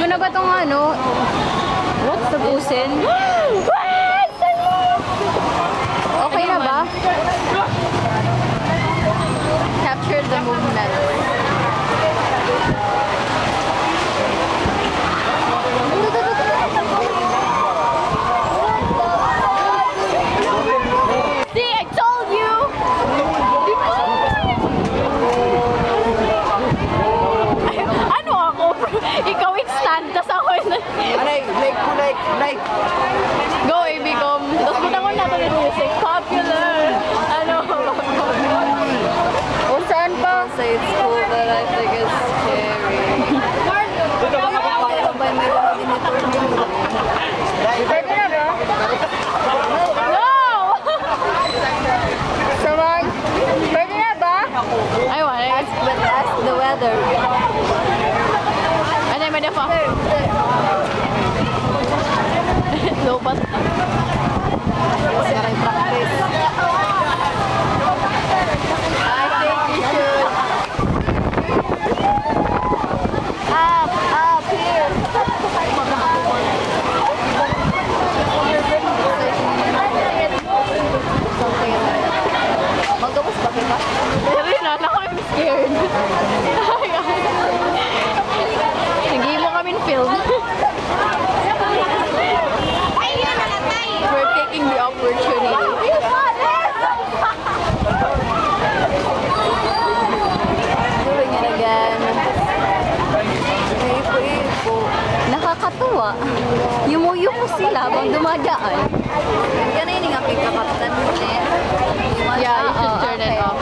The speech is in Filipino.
na ba itong ano? What's the busin? Okay na ba? Capture the movement. See, I told you! Ano ako? Ikaw instant, tas ako yun. Like. Go, Abicom. Tapos buta ko na ito ng music. Popular. Ano? O, saan pa? Say it's cool, but I think it's scary. Pwede na ba? No! Saman? Pwede na ba? Ay, wala. But ask the weather. Ano yung mada pa? Lobat. Saray practice. I think you should. Up, here. Something like that. Magawas ba kita? Pero yun, I'm scared. Naging mo kaming film. We're taking the opportunity. Doing it again. Ipo-ipo. Nakakatuwa. Yumuyo ko sila habang dumadaan. Yan na yung aking kakaptan. Yeah, you should turn it off.